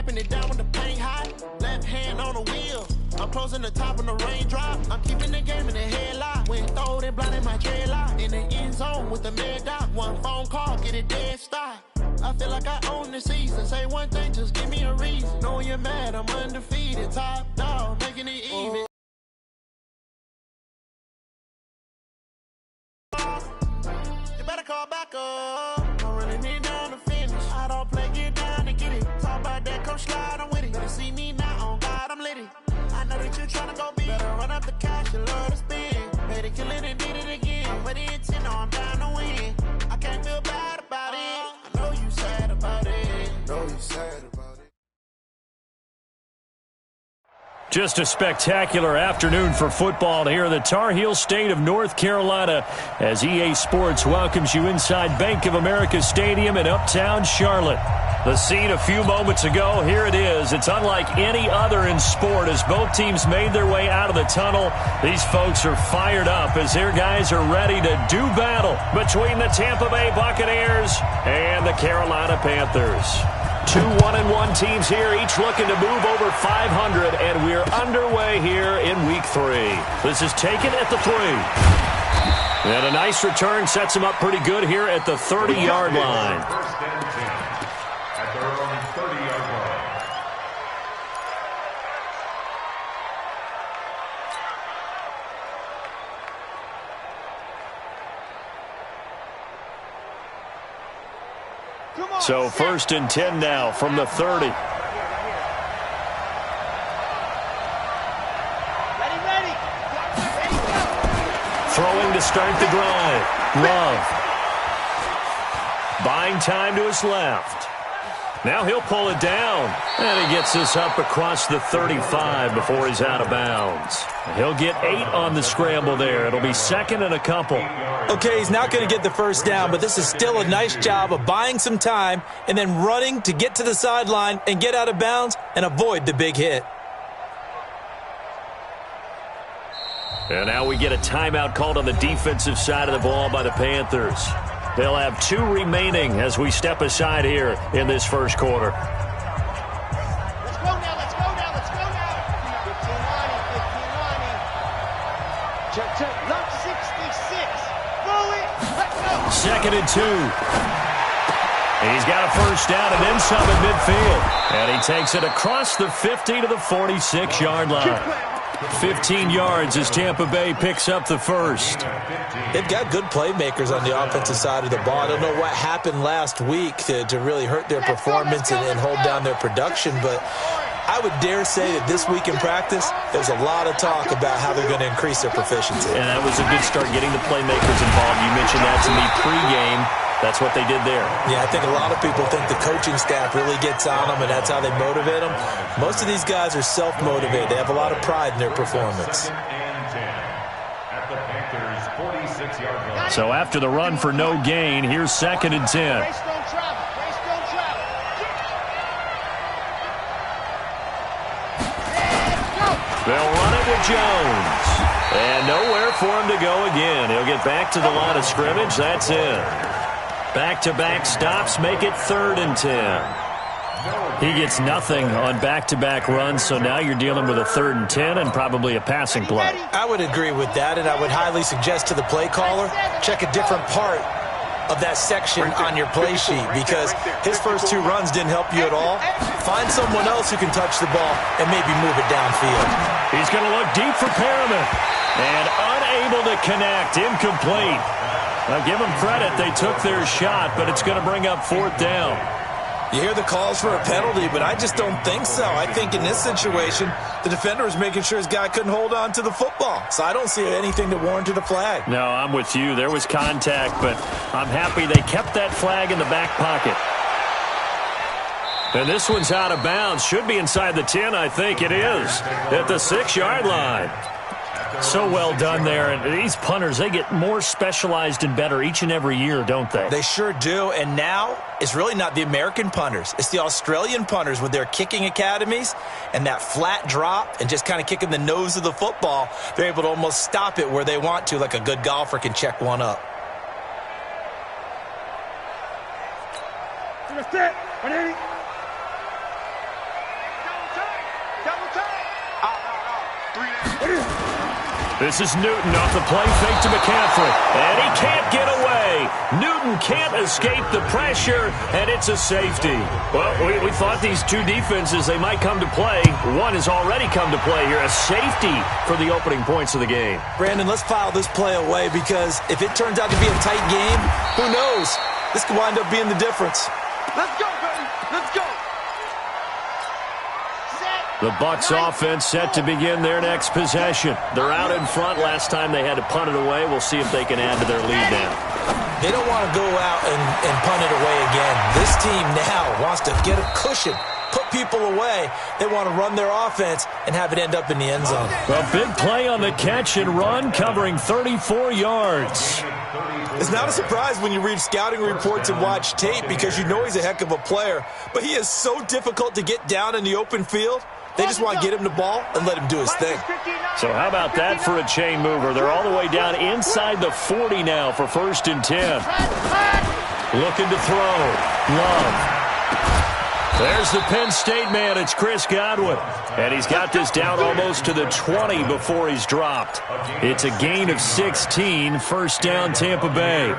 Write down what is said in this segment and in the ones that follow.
wiping it down with the paint hot. Left hand on the wheel. I'm closing the top on the raindrop. I'm keeping the game in the headlock. When throwed and blinded my dreadlock. In the end zone with the mad dot. One phone call, get it dead stop. I feel like I own the season. Say one thing, just give me a reason. Knowing you're mad, I'm undefeated. Top dog, making it even. You better call back up. I'm running it down to finish. I don't play, get down and get it. Talk about that, come slide, I'm with it. Better see me now, on God, I'm lit it. I know that you're trying to go big. Better run up the cash, you love to spin. Better kill it and did it again. But the intent, no, I'm down to win. I can't feel bad about it. I know you sad about it. Know you sad about it. Just a spectacular afternoon for football here in the Tar Heel state of North Carolina as EA Sports welcomes you inside Bank of America Stadium in uptown Charlotte. The scene a few moments ago, here it is. It's unlike any other in sport as both teams made their way out of the tunnel. These folks are fired up as their guys are ready to do battle between the Tampa Bay Buccaneers and the Carolina Panthers. Two 1-1 teams here, each looking to move over 500, and we're underway here in Week 3. This is taken at the 3. And a nice return sets them up pretty good here at the 30-yard line. First and 10 at their own 30-yard line. So first and 10 now from the 30. Throwing to start the drive. Love. Buying time to his left. Now he'll pull it down. And he gets this up across the 35 before he's out of bounds. He'll get 8 on the scramble there. It'll be second and a couple. Okay, he's not going to get the first down, but this is still a nice job of buying some time and then running to get to the sideline and get out of bounds and avoid the big hit. And now we get a timeout called on the defensive side of the ball by the Panthers. They'll have 2 remaining as we step aside here in this first quarter. Let's go now, let's go now, let's go now. 15-90, 15-90. Check, lock 66. Throw it, let's go. Second and 2. He's got a first down and then some at midfield. And he takes it across the 50 to the 46-yard line. 15 yards as Tampa Bay picks up the first. They've got good playmakers on the offensive side of the ball. I don't know what happened last week to really hurt their performance and hold down their production, but I would dare say that this week in practice, there's a lot of talk about how they're going to increase their proficiency. And that was a good start getting the playmakers involved. You mentioned that to me pregame. That's what they did there. Yeah, I think a lot of people think the coaching staff really gets on them, and that's how they motivate them. Most of these guys are self-motivated. They have a lot of pride in their performance. At the Panthers' 46-yard line. So after the run for no gain, here's second and 10. Race don't travel, race don't travel. They'll run it with Jones. And nowhere for him to go again. He'll get back to the line of scrimmage. That's it. Back-to-back stops make it 3rd and 10. He gets nothing on back-to-back runs, so now you're dealing with a 3rd and 10 and probably a passing play. I would agree with that, and I would highly suggest to the play caller, check a different part of that section on your play sheet because his first 2 runs didn't help you at all. Find someone else who can touch the ball and maybe move it downfield. He's going to look deep for Perriman and unable to connect, incomplete. Now give them credit, they took their shot, but it's going to bring up 4th down. You hear the calls for a penalty, but I just don't think so. I think in this situation, the defender was making sure his guy couldn't hold on to the football. So I don't see anything that warranted a flag. No, I'm with you. There was contact, but I'm happy they kept that flag in the back pocket. And this one's out of bounds. Should be inside the 10, I think it is. At the 6-yard line. So well done there. And these punters, they get more specialized and better each and every year, don't they? They sure do. And now it's really not the American punters. It's the Australian punters with their kicking academies and that flat drop and just kind of kicking the nose of the football. They're able to almost stop it where they want to, like a good golfer can check one up. This is Newton off the play fake to McCaffrey, and he can't get away. Newton can't escape the pressure, and it's a safety. Well, we thought these two defenses, they might come to play. One has already come to play here, a safety for the opening points of the game. Brandon, let's file this play away because if it turns out to be a tight game, who knows? This could wind up being the difference. Let's go, baby. Let's go. The Bucs offense set to begin their next possession. They're out in front. Last time they had to punt it away. We'll see if they can add to their lead now. They don't want to go out and punt it away again. This team now wants to get a cushion, put people away. They want to run their offense and have it end up in the end zone. A big play on the catch and run, covering 34 yards. It's not a surprise when you read scouting reports and watch tape because you know he's a heck of a player. But he is so difficult to get down in the open field. They just want to get him the ball and let him do his thing. So how about that for a chain mover? They're all the way down inside the 40 now for 1st and 10. Looking to throw. Love. There's the Penn State man. It's Chris Godwin. And he's got this down almost to the 20 before he's dropped. It's a gain of 16. 1st down, Tampa Bay.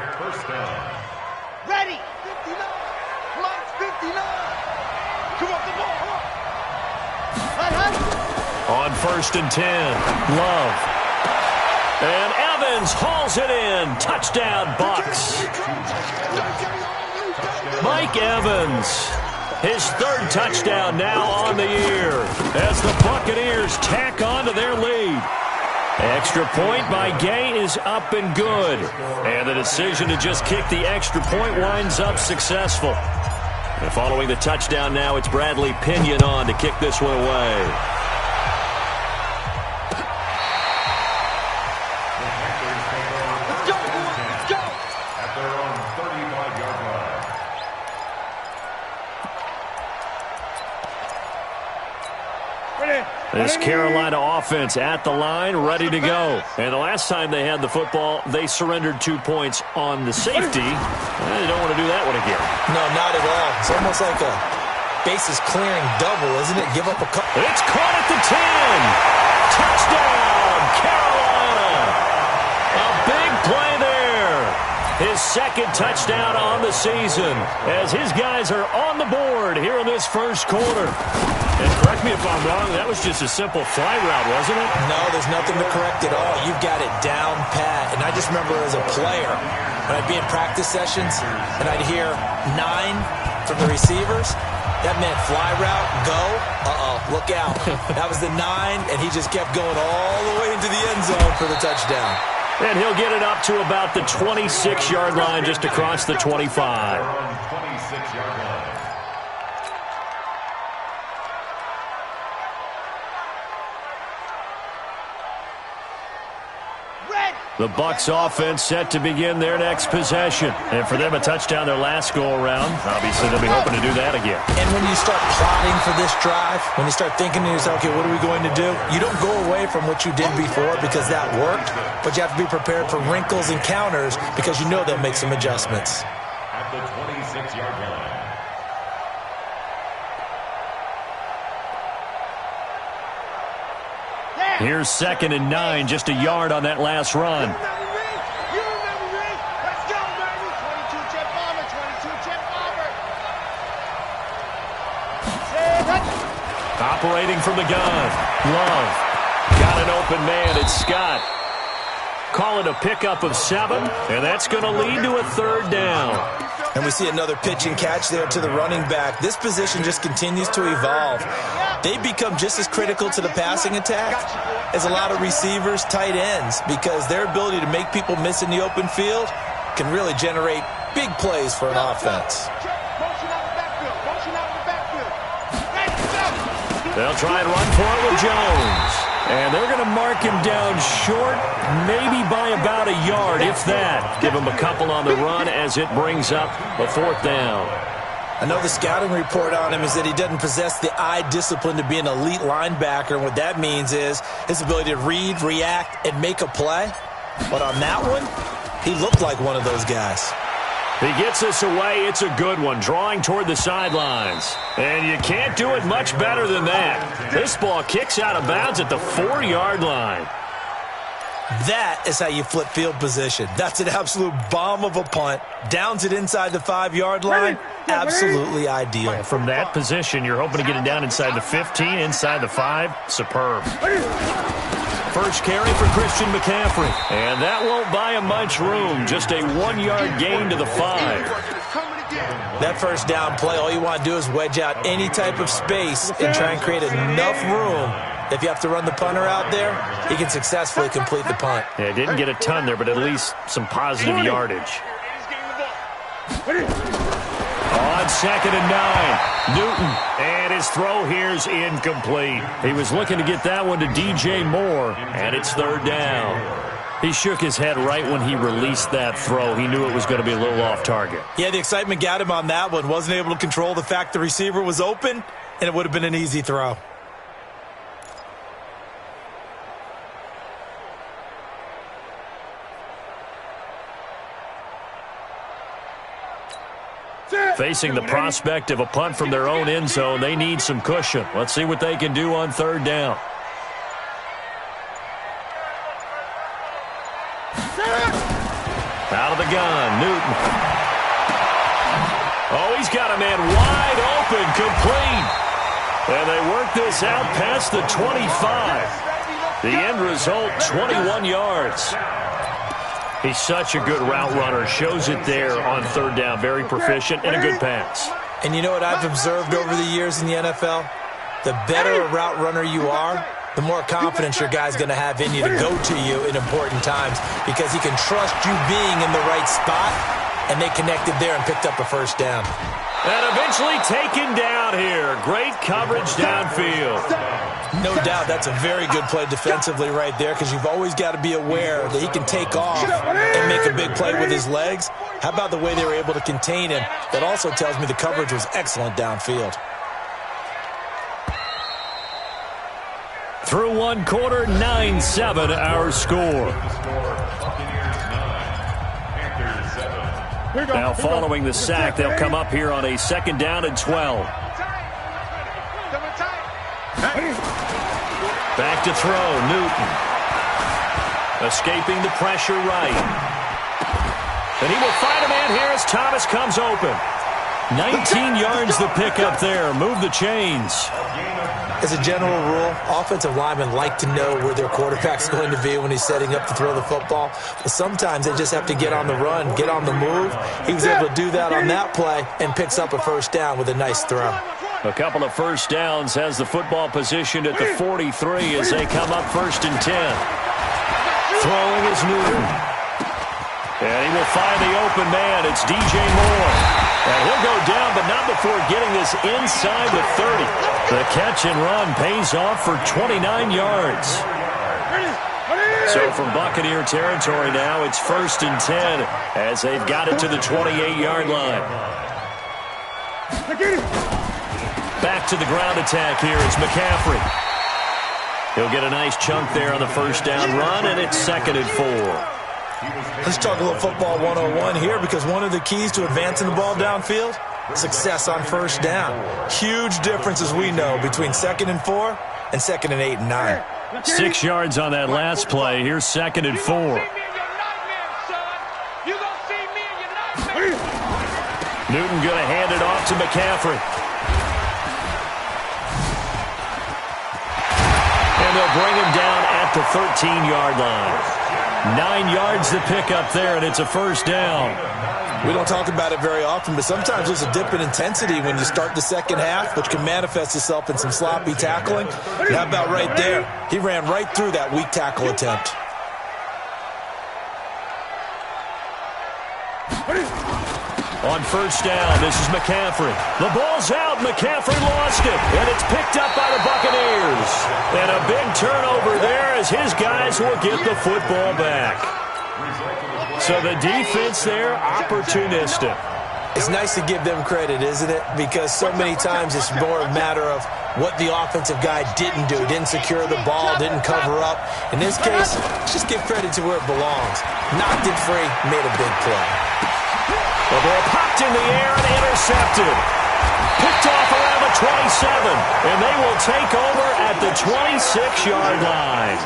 Ready. 59. Come on, 59. Come on, come on. On 1st and 10, Love. And Evans hauls it in. Touchdown, Bucs. Mike Evans, his 3rd touchdown now on the year as the Buccaneers tack on to their lead. Extra point by Gay is up and good. And the decision to just kick the extra point winds up successful. And following the touchdown now, it's Bradley Pinion on to kick this one away. This Carolina offense at the line, ready to go. And the last time they had the football, they surrendered 2 points on the safety. They don't want to do that one again. No, not at all. It's almost like a bases clearing double, isn't it? Give up a couple. It's caught at the 10. Touchdown, Carolina. A big play there. His 2nd touchdown on the season as his guys are on the board here in this 1st quarter. And correct me if I'm wrong, that was just a simple fly route, wasn't it? No, there's nothing to correct at all. You've got it down pat. And I just remember as a player, when I'd be in practice sessions and I'd hear 9 from the receivers, that meant fly route, go, look out. That was the 9, and he just kept going all the way into the end zone for the touchdown. And he'll get it up to about the 26-yard line, just across the 25. 26-yard line. The Bucs offense set to begin their next possession. And for them, a touchdown their last go-around. Obviously, they'll be hoping to do that again. And when you start plotting for this drive, when you start thinking to yourself, okay, what are we going to do? You don't go away from what you did before because that worked, but you have to be prepared for wrinkles and counters because you know they'll make some adjustments. At the 26-yard line. Here's 2nd and 9, just a yard on that last run. You remember me? Let's go, baby. 22 jet bomber, 22 jet bomber. Operating from the gun. Love. Got an open man. It's Scott. Call it a pickup of 7, and that's going to lead to a 3rd down. And we see another pitch and catch there to the running back. This position just continues to evolve. They become just as critical to the passing attack as a lot of receivers, tight ends, because their ability to make people miss in the open field can really generate big plays for an offense. They'll try and run for it with Jones. And they're going to mark him down short, maybe by about a yard, if that. Give him a couple on the run as it brings up a 4th down. I know the scouting report on him is that he doesn't possess the eye discipline to be an elite linebacker. And what that means is his ability to read, react, and make a play. But on that one, he looked like one of those guys. He gets this away. It's a good one, drawing toward the sidelines. And you can't do it much better than that. This ball kicks out of bounds at the 4-yard line. That is how you flip field position. That's an absolute bomb of a punt. Downs it inside the 5-yard line. Absolutely ideal. From that position, you're hoping to get it down inside the 15, inside the 5. Superb. First carry for Christian McCaffrey. And that won't buy him much room. Just a 1-yard gain to the 5. That first down play, all you want to do is wedge out any type of space and try and create enough room. If you have to run the punter out there, he can successfully complete the punt. Yeah, didn't get a ton there, but at least some positive yardage. On 2nd and 9, Newton, and his throw here's incomplete. He was looking to get that one to DJ Moore, and it's 3rd down. He shook his head right when he released that throw. He knew it was going to be a little off target. Yeah, the excitement got him on that one. Wasn't able to control the fact the receiver was open, and it would have been an easy throw. Facing the prospect of a punt from their own end zone, they need some cushion. Let's see what they can do on 3rd down. Out of the gun, Newton. Oh, he's got a man wide open, complete. And they work this out past the 25. The end result, 21 yards. He's such a good route runner. Shows it there on 3rd down. Very proficient and a good pass. And you know what I've observed over the years in the NFL? The better a route runner you are, the more confidence your guy's going to have in you to go to you in important times because he can trust you being in the right spot, and they connected there and picked up a 1st down. And eventually taken down here. Great coverage downfield. No doubt that's a very good play defensively right there because you've always got to be aware that he can take off and make a big play with his legs. How about the way they were able to contain him? That also tells me the coverage was excellent downfield. Through 1 quarter, 9-7 our score. Now following the sack, they'll come up here on a 2nd down and 12. Back to throw, Newton. Escaping the pressure right. And he will find a man here as Thomas comes open. 19 yards the pickup there. Move the chains. As a general rule, offensive linemen like to know where their quarterback's going to be when he's setting up to throw the football. But sometimes they just have to get on the run, get on the move. He was able to do that on that play and picks up a 1st down with a nice throw. A couple of 1st downs, has the football positioned at the 43 as they come up 1st and 10. Throwing is Newton. And he will find the open man. It's DJ Moore. And he'll go down, but not before getting this inside the 30. The catch and run pays off for 29 yards. So from Buccaneer territory now, it's 1st and 10 as they've got it to the 28-yard line. Back to the ground attack here is McCaffrey. He'll get a nice chunk there on the 1st down run, and it's 2nd and 4. Let's talk a little football 101 here because one of the keys to advancing the ball downfield, success on 1st down. Huge difference, as we know, between 2nd and 4 and 2nd and 8 and 9. 6 yards on that last play. Here's 2nd and 4. Newton going to hand it off to McCaffrey. And they'll bring him down at the 13-yard line. 9 yards to pick up there, and it's a 1st down. We don't talk about it very often, but sometimes there's a dip in intensity when you start the 2nd half, which can manifest itself in some sloppy tackling. And how about right there? He ran right through that weak tackle attempt. On 1st down, this is McCaffrey. The ball's out. McCaffrey lost it, and it's picked up by the Buccaneers. And a big turnover there as his guys will get the football back. So the defense there, opportunistic. It's nice to give them credit, isn't it? Because so many times it's more a matter of what the offensive guy didn't do. Didn't secure the ball, didn't cover up. In this case, just give credit to where it belongs. Knocked it free, made a big play. The ball popped in the air and intercepted. Picked off around the 27, and they will take over at the 26-yard line.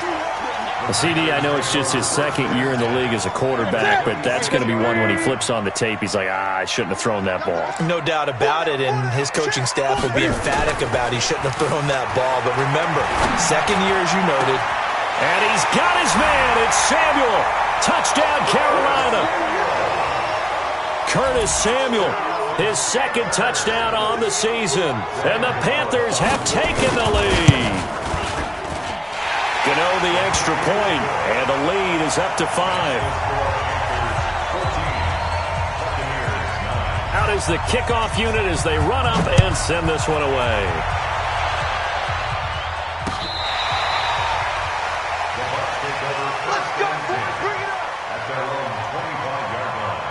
CD, I know it's just his second year in the league as a quarterback, but that's going to be one when he flips on the tape. He's like, I shouldn't have thrown that ball. No doubt about it, and his coaching staff will be emphatic about he shouldn't have thrown that ball. But remember, second year, as you noted. And he's got his man. It's Samuel. Touchdown, Carolina. Curtis Samuel, his second touchdown on the season. And the Panthers have taken the lead. Gano the extra point, and the lead is up to 5. Out is the kickoff unit as they run up and send this one away. Let's go, boys. Bring it up. At their own 25-yard line.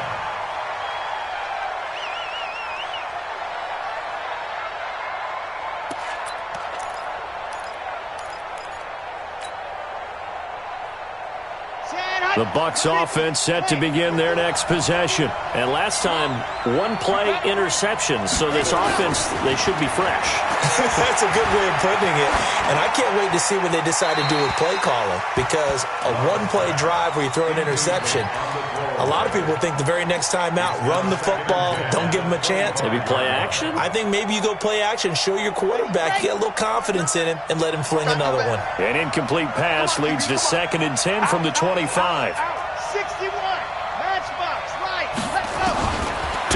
The Bucs offense set to begin their next possession. And last time, one-play interception. So this offense, they should be fresh. That's a good way of putting it. And I can't wait to see what they decide to do with play calling. Because a one-play drive where you throw an interception, a lot of people think the very next time out, run the football, don't give them a chance. Maybe play action? I think maybe you go play action, show your quarterback, get a little confidence in him, and let him fling another one. An incomplete pass leads to 2nd and 10 from the 25. 61. Matchbox. Right. Let's go.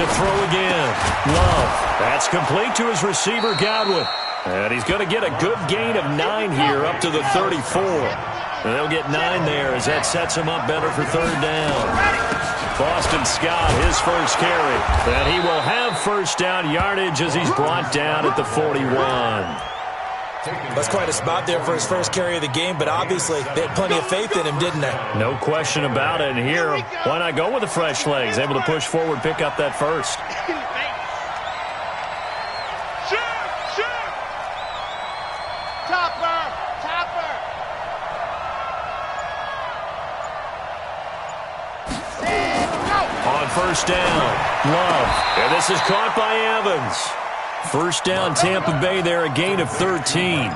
To throw again. Love. That's complete to his receiver, Godwin. And he's going to get a good gain of 9 here up to the 34. And they'll get 9 there as that sets him up better for 3rd down. Boston Scott, his first carry. And he will have first down yardage as he's brought down at the 41. That's quite a spot there for his first carry of the game, but obviously they had plenty of faith in him, didn't they? No question about it. And here, why not go with the fresh legs? Able to push forward, pick up that first. Shoot! Topper! On first down, Love. And this is caught by Evans. First down, Tampa Bay there, a gain of 13.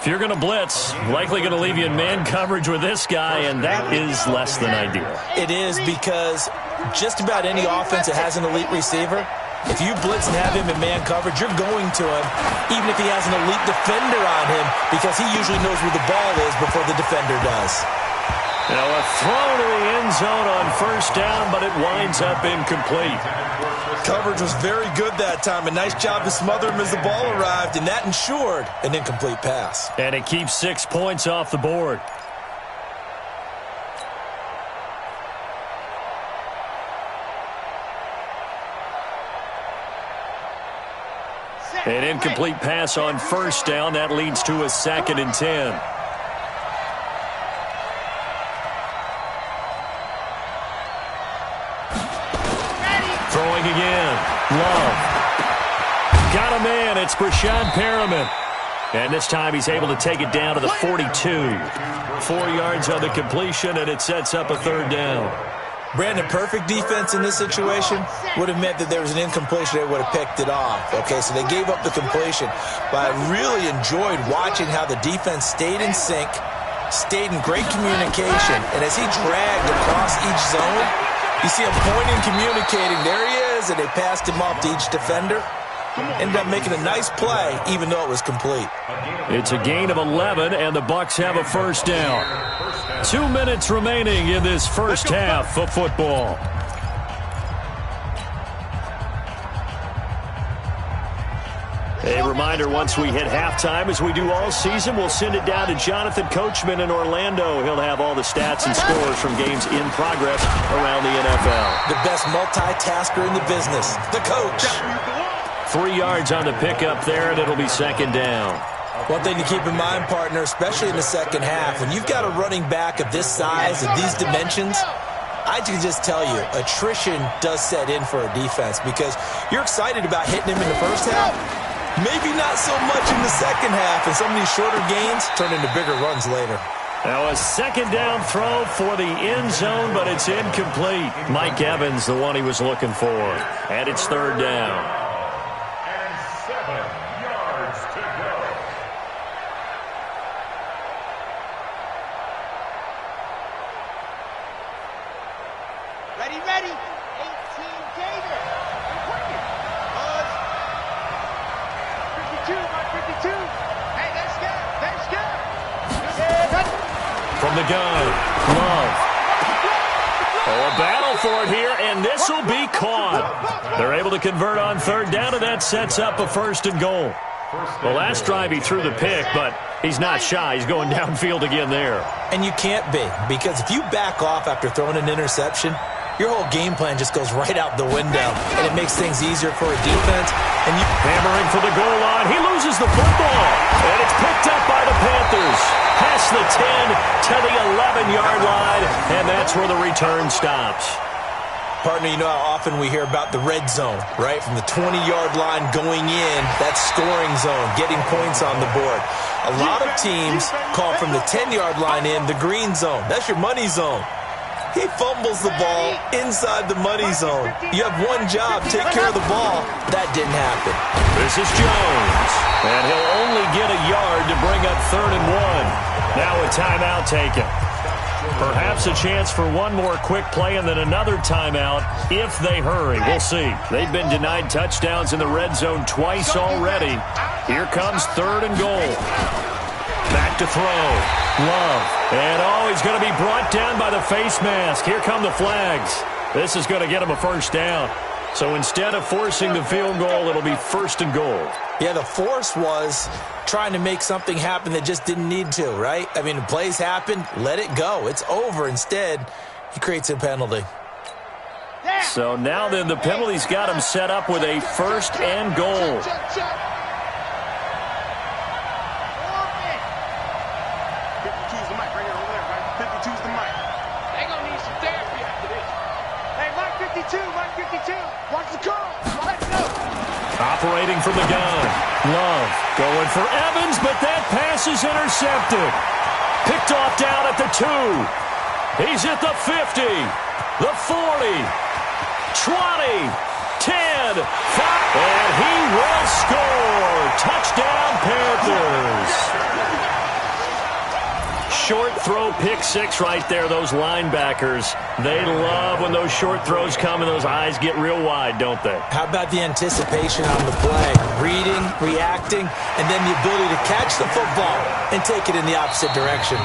If you're going to blitz, likely going to leave you in man coverage with this guy, and that is less than ideal. It is because just about any offense that has an elite receiver, if you blitz and have him in man coverage, you're going to him, even if he has an elite defender on him, because he usually knows where the ball is before the defender does. Now a throw to the end zone on first down, but it winds up incomplete. Coverage was very good that time. A nice job to smother him as the ball arrived, and that ensured an incomplete pass. And it keeps 6 points off the board. An incomplete pass on first down. That leads to a 2nd and 10. Throwing again. Love. Got a man. It's Brashad Perriman. And this time he's able to take it down to the 42. 4 yards on the completion, and it sets up a 3rd down. Brandon, perfect defense in this situation would have meant that there was an incompletion. They would have picked it off. Okay, so they gave up the completion. But I really enjoyed watching how the defense stayed in sync, stayed in great communication. And as he dragged across each zone, you see him pointing, communicating. There he is, and they passed him off to each defender. Ended up making a nice play, even though it was complete. It's a gain of 11, and the Bucs have a first down. 2 minutes remaining in this first half of football. A reminder, once we hit halftime, as we do all season, we'll send it down to Jonathan Coachman in Orlando. He'll have all the stats and scores from games in progress around the NFL. The best multitasker in the business, the coach. 3 yards on the pickup there, and it'll be 2nd down. One thing to keep in mind, partner, especially in the second half, when you've got a running back of this size and these dimensions, I can just tell you, attrition does set in for a defense because you're excited about hitting him in the first half. Maybe not so much in the second half, and some of these shorter gains turn into bigger runs later. Now a second down throw for the end zone, but it's incomplete. Mike Evans, the one he was looking for. And it's third down. And 7 yards to go. Ready, ready. 18 Gator. Buzz. 52, Mark 52. Hey, that's good. That's good. From the gun, Love. Oh, a battle for it here, and this will be caught. They're able to convert on third down, and that sets up a first and goal. The last drive he threw the pick, but he's not shy. He's going downfield again there. And you can't be, because if you back off after throwing an interception, your whole game plan just goes right out the window, and it makes things easier for a defense. And you hammering for the goal line. He loses the football, and it's picked up by the Panthers. Past the 10 to the 11-yard line, and that's where the return stops. Partner, you know how often we hear about the red zone, right? From the 20-yard line going in, that's scoring zone, getting points on the board. A lot of teams call from the 10-yard line in the green zone. That's your money zone. He fumbles the ball inside the money zone. You have one job, take care of the ball. That didn't happen. This is Jones, and he'll only get a yard to bring up 3rd and 1. Now a timeout taken. Perhaps a chance for one more quick play and then another timeout if they hurry. We'll see. They've been denied touchdowns in the red zone twice already. Here comes 3rd and goal. Back to throw. Love. And he's going to be brought down by the face mask. Here come the flags. This is going to get him a first down. So instead of forcing the field goal, it'll be 1st and goal. Yeah, the force was trying to make something happen that just didn't need to, right? I mean, the plays happen, let it go. It's over. Instead, he creates a penalty. So now then, the penalty's got him set up with a 1st and goal. Operating from the gun. Love going for Evans, but that pass is intercepted. Picked off down at the 2. He's at the 50, the 40, 20, 10, 5, and he will score. Touchdown, Panthers. Short throw, pick 6 right there. Those linebackers, they love when those short throws come and those eyes get real wide, don't they? How about the anticipation on the play? Reading, reacting, and then the ability to catch the football and take it in the opposite direction.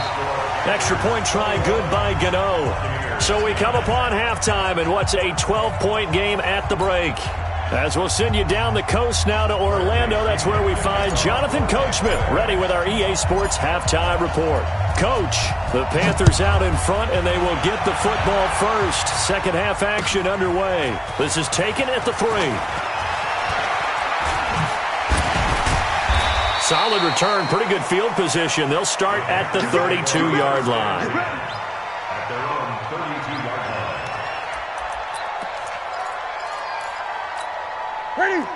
Extra point try, good by Gano. So we come upon halftime in what's a 12-point game at the break. As we'll send you down the coast now to Orlando, that's where we find Jonathan Coachman ready with our EA Sports halftime report. Coach, the Panthers out in front, and they will get the football first. Second half action underway. This is taken at the 3. Solid return, pretty good field position. They'll start at the 32-yard line. At their own 32-yard line.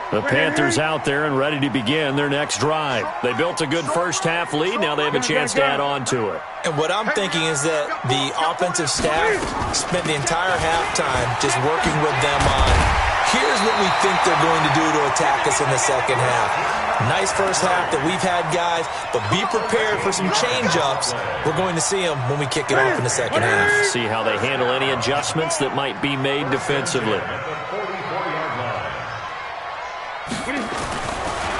The Panthers out there and ready to begin their next drive. They built a good first half lead. Now they have a chance to add on to it. And what I'm thinking is that the offensive staff spent the entire halftime just working with them on, here's what we think they're going to do to attack us in the second half. Nice first half that we've had, guys, but be prepared for some change-ups. We're going to see them when we kick it off in the second half. See how they handle any adjustments that might be made defensively.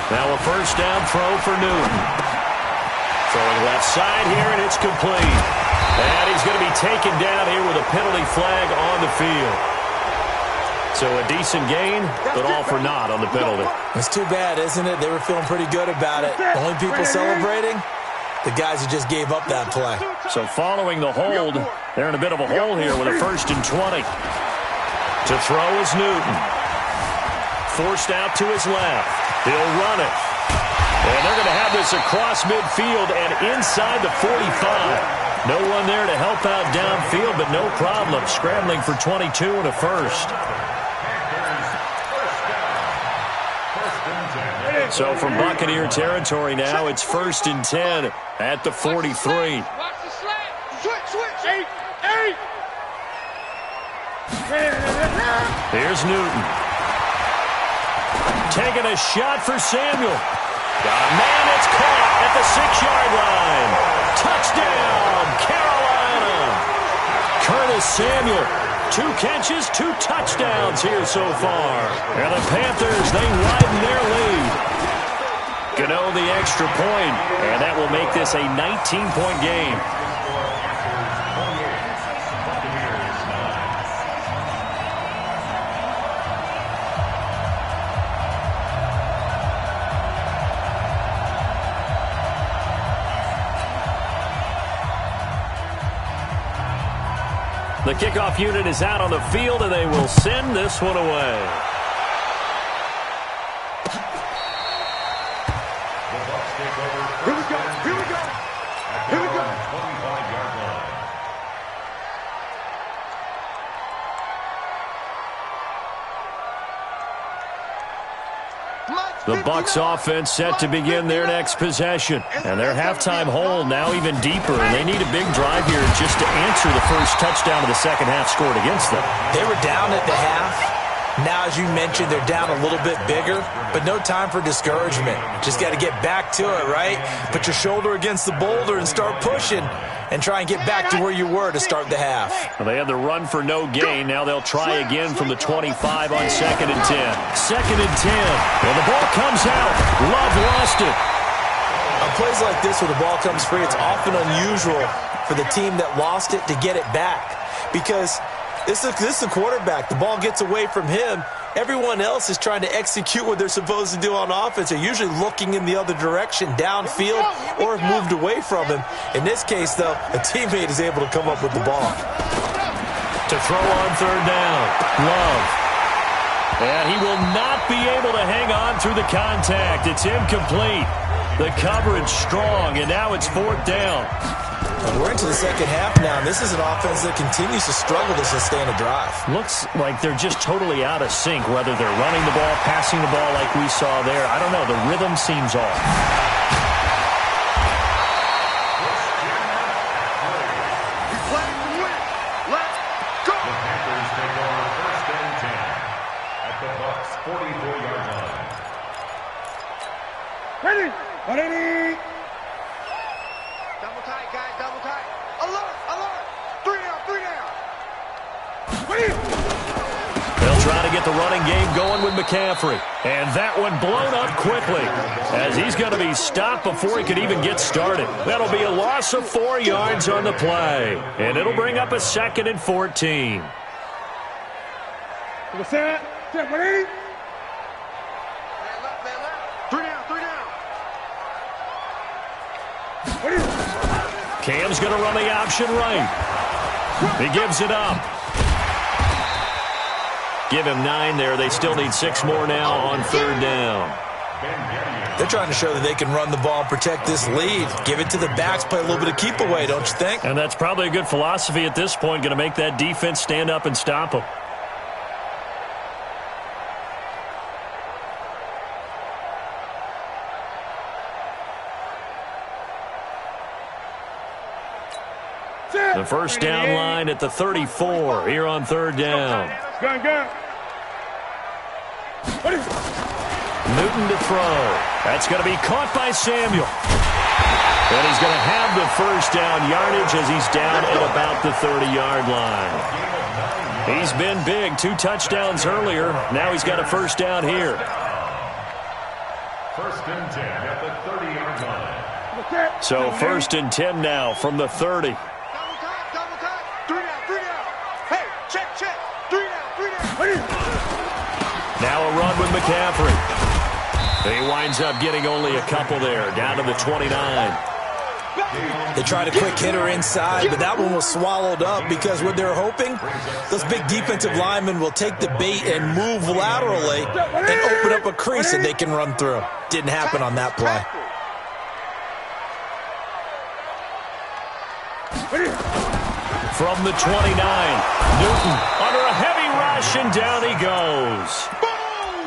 Now a first down throw for Newton. Throwing left side here, and it's complete. And he's going to be taken down here with a penalty flag on the field. So a decent gain, but all for naught on the penalty. It's too bad, isn't it? They were feeling pretty good about it. The only people celebrating, the guys who just gave up that play. So following the hold, they're in a bit of a hole here with a 1st and 20. To throw is Newton. Forced out to his left. He'll run it. And they're going to have this across midfield and inside the 45. No one there to help out downfield, but no problem. Scrambling for 22 and a first. So from Buccaneer territory now, it's 1st and 10 at the 43. Here's Newton. Taking a shot for Samuel. Man, it's caught at the 6-yard line. Touchdown, Carolina. Curtis Samuel, 2 catches, 2 touchdowns here so far. And the Panthers, they widen their lead. Gano the extra point, and that will make this a 19-point game. The kickoff unit is out on the field, and they will send this one away. Here we go. Here we go. Here we go. 25-yard line. The Bucs offense set to begin their next possession. And their halftime hole now even deeper. And they need a big drive here just to answer the first touchdown of the second half scored against them. They were down at the half. Now, as you mentioned, they're down a little bit bigger, but no time for discouragement. Just got to get back to it, right? Put your shoulder against the boulder and start pushing and try and get back to where you were to start the half. Well, they had the run for no gain. Now they'll try again from the 25 on 2nd and 10. 2nd and 10. Well, the ball comes out. Love lost it. On plays like this where the ball comes free, it's often unusual for the team that lost it to get it back because this is the quarterback. The ball gets away from him. Everyone else is trying to execute what they're supposed to do on offense. They're usually looking in the other direction, downfield, or have moved away from him. In this case, though, a teammate is able to come up with the ball. To throw on 3rd down. Love. And he will not be able to hang on through the contact. It's incomplete. The coverage strong, and now it's 4th down. And we're into the second half now, and this is an offense that continues to struggle to sustain a drive. Looks like they're just totally out of sync, whether they're running the ball, passing the ball like we saw there. I don't know. The rhythm seems off. We play to win. Let's go. The Panthers take over 1st and 10 at the Bucs' 44-yard line. Ready. Ready. Double tight, guys. Double tight. Alert. Alert. 3 down. 3 down. Ready. They'll try to get the running game going with McCaffrey. And that one blown up quickly as he's going to be stopped before he could even get started. That'll be a loss of 4 yards on the play. And it'll bring up a 2nd and 14. To the set. Set. Ready. Man left. Man left. 3 down. 3 down. Ready. Cam's going to run the option right. He gives it up. Give him 9 there. They still need 6 more now on 3rd down. They're trying to show that they can run the ball and protect this lead. Give it to the backs, play a little bit of keep away, don't you think? And that's probably a good philosophy at this point, going to make that defense stand up and stop them. The first down line at the 34 here on 3rd down. Gun. Newton to throw. That's going to be caught by Samuel. And he's going to have the first down yardage as he's down at about the 30-yard line. He's been big. 2 touchdowns earlier. Now he's got a first down here. 1st and 10 at the 30-yard line. So 1st and 10 now from the 30. Double tight. 3 down. 3 down. Hey, check. 3 down. 3 down. Ready. Now a run with McCaffrey. He winds up getting only a couple there, down to the 29. They tried a quick hitter inside, but that one was swallowed up because what they're hoping, those big defensive linemen will take the bait and move laterally and open up a crease that they can run through. Didn't happen on that play. From the 29, Newton under a heavy rush, and down he goes.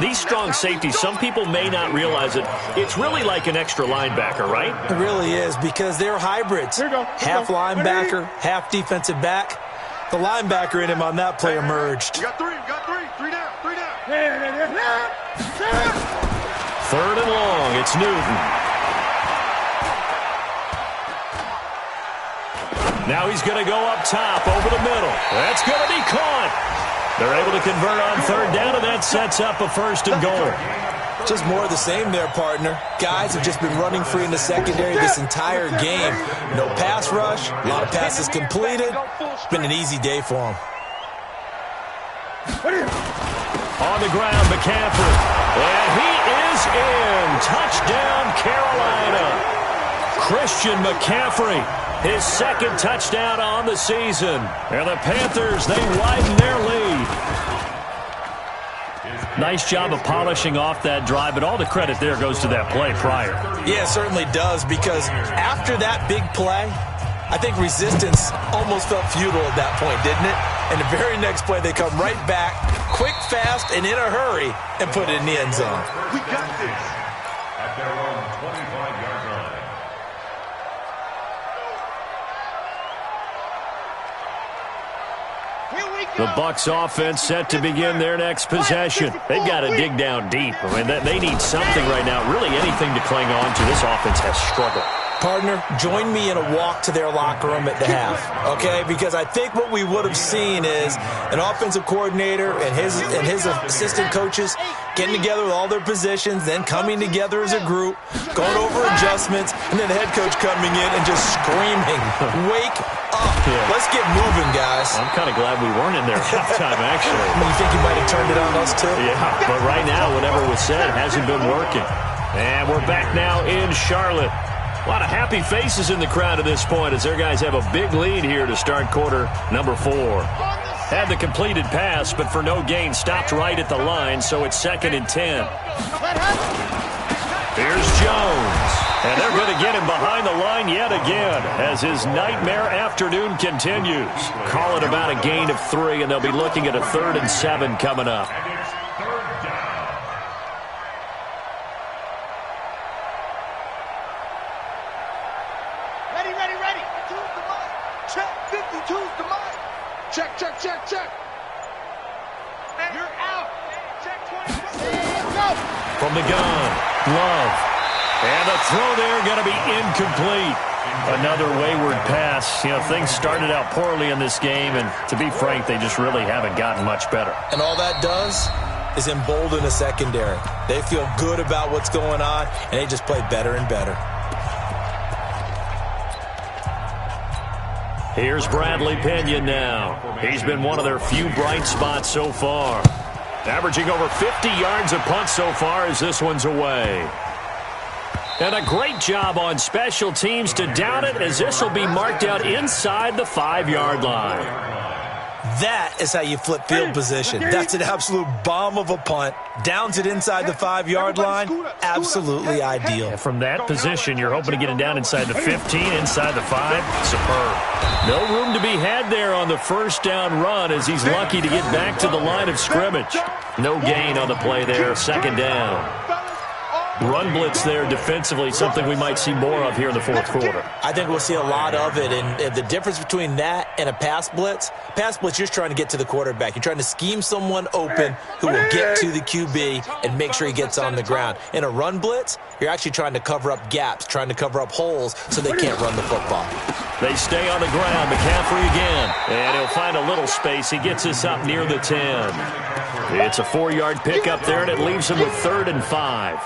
these strong safeties, some people may not realize it. It's really like an extra linebacker, right? It really is, because they're hybrids. Half linebacker, half defensive back. The linebacker in him on that play emerged. You got three down. 3rd and long, it's Newton. Now he's going to go up top over the middle. That's going to be caught. They're able to convert on 3rd down, and that sets up a 1st and goal. Just more of the same there, partner. Guys have just been running free in the secondary this entire game. No pass rush, a lot of passes completed. It's been an easy day for them. On the ground, McCaffrey. And he is in. Touchdown, Carolina. Christian McCaffrey, his 2nd touchdown on the season. And the Panthers, they widen their lead. Nice job of polishing off that drive, but all the credit there goes to that play prior. Yeah, it certainly does, because after that big play, I think resistance almost felt futile at that point, didn't it? And the very next play, they come right back, quick, fast, and in a hurry, and put it in the end zone. We got this. At their own 25-yard line. The Bucs offense set to begin their next possession. They've got to dig down deep. I mean, they need something right now, really anything to cling on to. This offense has struggled. Partner, join me in a walk to their locker room at the half, okay? Because I think what we would have seen is an offensive coordinator and his assistant coaches getting together with all their positions, then coming together as a group, going over adjustments, and then the head coach coming in and just screaming, "Wake up. Yeah. Let's get moving, guys." I'm kind of glad we weren't in there at halftime, actually. You think you might have turned it on us, too? Yeah, but right now, whatever was said hasn't been working. And we're back now in Charlotte. A lot of happy faces in the crowd at this point as their guys have a big lead here to start quarter number 4. Had the completed pass, but for no gain, stopped right at the line, so it's 2nd and 10. Here's Jones. And they're going to get him behind the line yet again as his nightmare afternoon continues. Call it about a gain of 3, and they'll be looking at a 3rd and 7 coming up. And it's 3rd down. Ready. 52's the mic. Check. 52's the mic. Check. You're out. Check 20. Go. From the gun, Love. And the throw there going to be incomplete. Another wayward pass. You know, things started out poorly in this game, and to be frank, they just really haven't gotten much better. And all that does is embolden the secondary. They feel good about what's going on, and they just play better and better. Here's Bradley Pinion now. He's been one of their few bright spots so far. Averaging over 50 yards a punt so far as this one's away. And a great job on special teams to down it as this will be marked out inside the 5-yard line. That is how you flip field position. That's an absolute bomb of a punt. Downs it inside the 5-yard line. Absolutely ideal. And from that position, you're hoping to get it down inside the 15, inside the 5. Superb. No room to be had there on the 1st down run as he's lucky to get back to the line of scrimmage. No gain on the play there, 2nd down. Run blitz there defensively, something we might see more of here in the 4th quarter. I think we'll see a lot of it, and the difference between that and a pass blitz, you're just trying to get to the quarterback. You're trying to scheme someone open who will get to the QB and make sure he gets on the ground. In a run blitz, you're actually trying to cover up gaps, trying to cover up holes so they can't run the football. They stay on the ground. McCaffrey again, and he'll find a little space. He gets us up near the 10. It's a 4-yard pickup there, and it leaves him with 3rd and 5.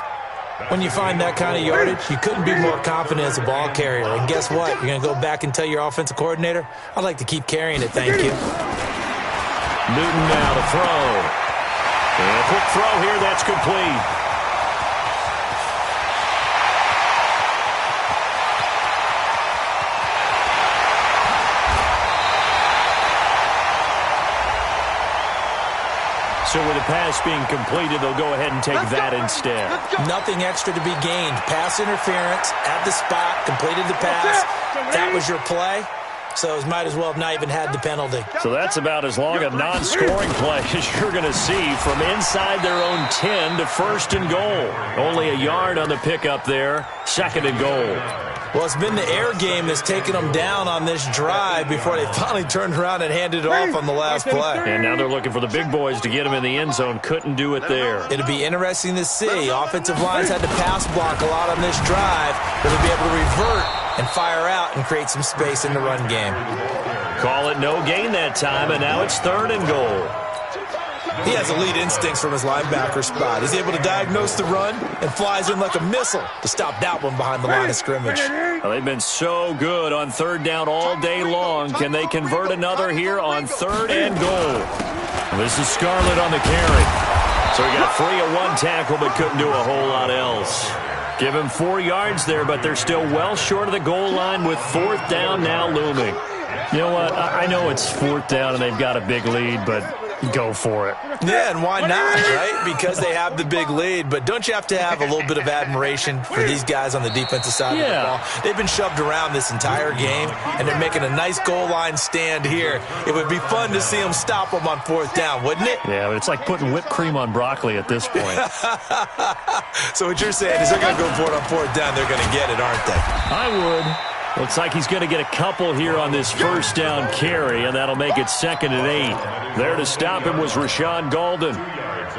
When you find that kind of yardage, you couldn't be more confident as a ball carrier. And guess what? You're going to go back and tell your offensive coordinator, I'd like to keep carrying it, thank you. Newton now to throw. And a quick throw here, that's complete. So with the pass being completed, they'll go ahead and take that instead. Nothing extra to be gained. Pass interference at the spot, completed the pass. That was your play. so he might as well have not even had the penalty. So that's about as long a non-scoring play as you're going to see from inside their own 10 to first and goal. Only a yard on the pickup there, second and goal. Well, it's been the air game that's taken them down on this drive before they finally turned around and handed it off on the last play. And now they're looking for the big boys to get them in the end zone. Couldn't do it there. It'll be interesting to see. Offensive lines had to pass block a lot on this drive, but they'll be able to revert and fire out and create some space in the run game. Call it no gain that time, and now it's third and goal. He has elite instincts from his linebacker spot. He's able to diagnose the run and flies in like a missile to stop that one behind the line of scrimmage. Well, they've been so good on third down all day long. Can they convert another here on third and goal? Well, this is Scarlett on the carry. So he got free of one tackle but couldn't do a whole lot else. Give him 4 yards there, but they're still well short of the goal line with fourth down now looming. You know what? I know it's fourth down and they've got a big lead, but go for it. Yeah, and why not, right? Because they have the big lead. But don't you have to have a little bit of admiration for these guys on the defensive side of the ball? They've been shoved around this entire game, and they're making a nice goal line stand here. It would be fun to see them stop them on fourth down, wouldn't it? Yeah, but it's like putting whipped cream on broccoli at this point. So what you're saying is they're going to go for it on fourth down. They're going to get it, aren't they? I would. Looks like he's going to get a couple here on this first down carry, and that'll make it second and 8. There to stop him was Rashawn Golden.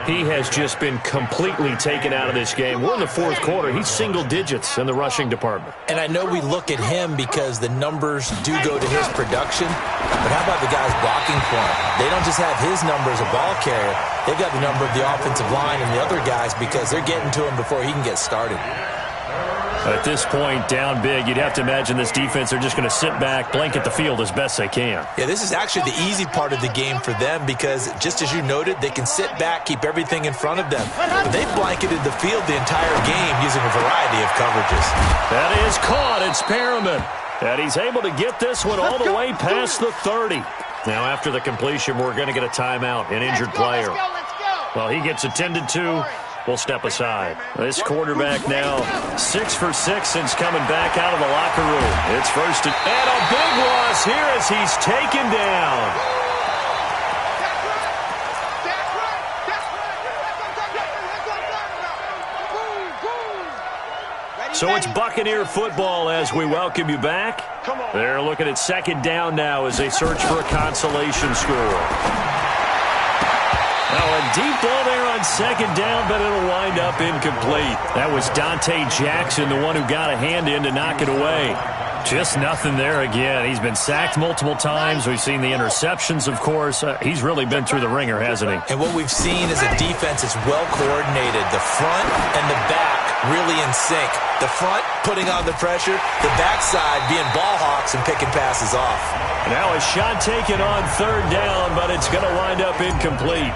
He has just been completely taken out of this game. We're in the fourth quarter. He's single digits in the rushing department. And I know we look at him because the numbers do go to his production, but how about the guys blocking for him? They don't just have his number as a ball carrier. They've got the number of the offensive line and the other guys because they're getting to him before he can get started. At this point, down big, you'd have to imagine this defense are just going to sit back, blanket the field as best they can. Yeah, this is actually the easy part of the game for them because, just as you noted, they can sit back, keep everything in front of them. But they've blanketed the field the entire game using a variety of coverages. That is caught. It's Perriman. And he's able to get this one all the way past the 30. Now, after the completion, we're going to get a timeout, an injured player. Well, he gets attended to. We'll step aside. This quarterback now 6 for 6 since coming back out of the locker room. It's first and a big loss here as he's taken down. So it's Buccaneer football as we welcome you back. They're looking at second down now as they search for a consolation score. Now a deep ball there on second down, but it'll wind up incomplete. That was Dante Jackson, the one who got a hand in to knock it away. Just nothing there again. He's been sacked multiple times. We've seen the interceptions, of course. He's really been through the ringer, hasn't he? And what we've seen is a defense that's well coordinated. The front and the back really in sync. The front putting on the pressure, the backside being ball hawks and picking passes off. Now a shot taken on third down, but it's going to wind up incomplete.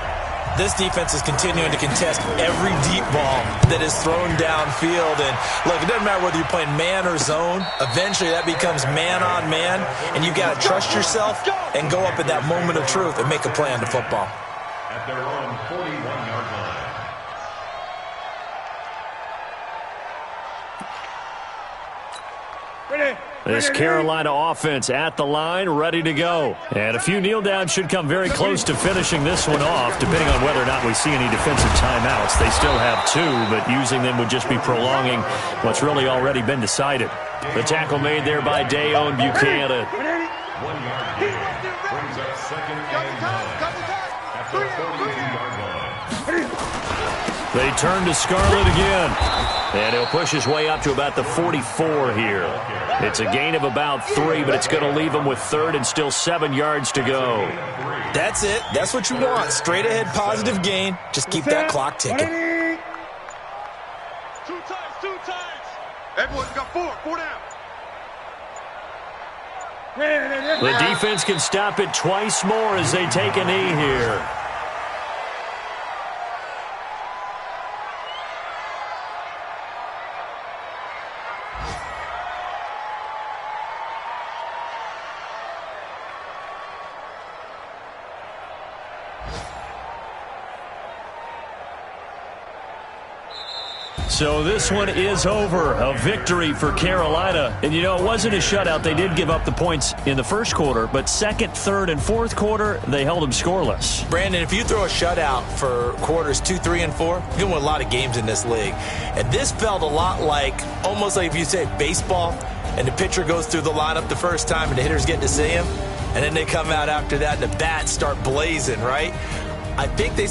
This defense is continuing to contest every deep ball that is thrown downfield. And, look, it doesn't matter whether you're playing man or zone. Eventually that becomes man on man, and you got to trust yourself and go up at that moment of truth and make a play on the football. At their own 41-yard line. This Carolina offense at the line, ready to go. And a few kneel downs should come very close to finishing this one off, depending on whether or not we see any defensive timeouts. They still have 2, but using them would just be prolonging what's really already been decided. The tackle made there by Dayon Buchanan. 1 yard gain brings up second and 9 at the 42-yard line. They turn to Scarlett again. And he'll push his way up to about the 44 here. It's a gain of about 3, but it's going to leave him with third and still 7 yards to go. That's it. That's what you want. Straight ahead positive gain. Just keep that clock ticking. 2 times. Everyone's got 4 down. The defense can stop it twice more as they take a knee here. So this one is over. A victory for Carolina. And, you know, it wasn't a shutout. They did give up the points in the first quarter, but second, third, and fourth quarter, they held them scoreless. Brandon, if you throw a shutout for quarters 2, 3, and 4, you're going to win a lot of games in this league. And this felt a lot like, almost like if you say baseball, and the pitcher goes through the lineup the first time and the hitters get to see him, and then they come out after that and the bats start blazing, right? I think they